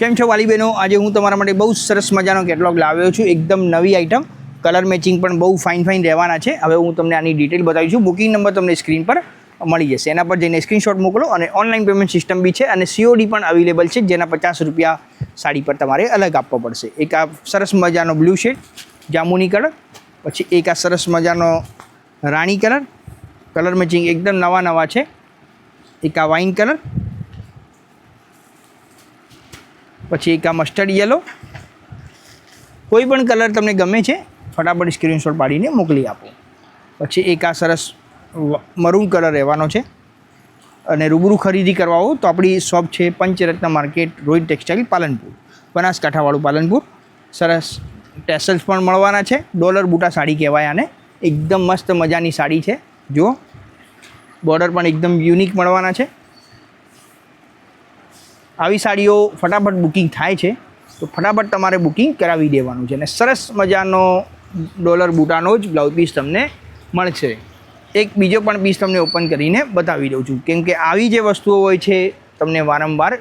કેમ છો વાલી બહેનો? આજે હું તમારા માટે બહુ સરસ મજાનો કેટલોગ લાવ્યો છું. એકદમ નવી આઈટમ, કલર મેચિંગ પણ બહુ ફાઇન રહેવાના છે. હવે હું તમને આની ડિટેલ બતાવીશ. બુકિંગ નંબર તમને સ્ક્રીન પર મળી જશે. એના પર જઈને સ્ક્રીનશોટ મોકલો અને ઓનલાઈન પેમેન્ટ સિસ્ટમ બી છે અને COD પણ અવેલેબલ છે, જેના 50 રૂપિયા સાડી પર તમારે અલગ આપવો પડશે. એક આ સરસ મજાનો બ્લુ શેડ જામુની કલર, પછી એક આ સરસ મજાનો રાણી કલર મેચિંગ એકદમ નવા છે. એક આ વાઇન કલર, પછી એક આ મસ્ટર્ડ યલો. કોઈ પણ કલર તમને ગમે છે ફટાફટ સ્ક્રીનશોટ પાડીને મોકલી આપો. પછી એક આ સરસ મરૂન કલર રહેવાનો છે. અને રૂબરૂ ખરીદી કરવા હો તો આપણી શોપ છે પંચરત્ન માર્કેટ, રોહિત ટેક્સટાઇલ, પાલનપુર, બનાસકાંઠાવાળું પાલનપુર. સરસ ટેસલ્સ પણ મળવાના છે. ડોલર બૂટા સાડી કહેવાય આને. એકદમ મસ્ત મજાની સાડી છે. જુઓ, બોર્ડર પણ એકદમ યુનિક મળવાના છે. આવી સાડીઓ ફટાફટ બુકિંગ થાય છે, તો ફટાફટ તમારે બુકિંગ કરાવી દેવાનું છે. અને સરસ મજાનો ડોલર બૂટાનો જ બ્લાઉઝ પીસ તમને મળશે. એક બીજો પણ પીસ તમને ઓપન કરીને બતાવી દઉં છું, કેમ કે આવી જે વસ્તુઓ હોય છે તમને વારંવાર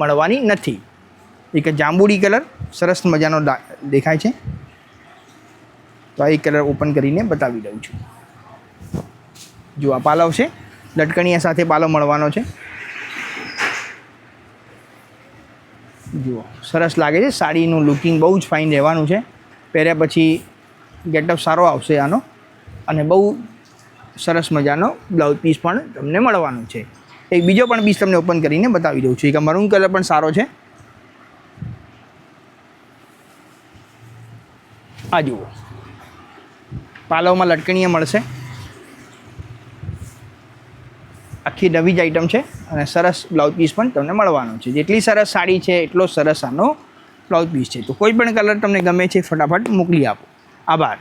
મળવાની નથી. એક જાંબુડી કલર સરસ મજાનો દેખાય છે, તો આ એક કલર ઓપન કરીને બતાવી દઉં છું. જો આ પાલવ છે, લટકણીયા સાથે પાલવ મળવાનો છે. જુઓ, સરસ લાગે છે. સાડીનું લુકિંગ બહુ જ ફાઇન રહેવાનું છે. પહેર્યા પછી ગેટઅપ સારો આવશે આનો. અને બહુ સરસ મજાનો બ્લાઉઝ પીસ પણ તમને મળવાનું છે. એક બીજો પણ પીસ તમને ઓપન કરીને બતાવી દઉં છું. એક મરૂન કલર પણ સારો છે. આ જુઓ, પાલવમાં લટકણીયા મળશે. આખી નવી જ આઈટમ છે અને સરસ બ્લાઉઝ પીસ પણ તમને મળવાનો છે. જેટલી સરસ સાડી છે એટલો સરસ આનો બ્લાઉઝ પીસ છે. તો કોઈ પણ કલર તમને ગમે છે ફટાફટ મોકલી આપો. આભાર.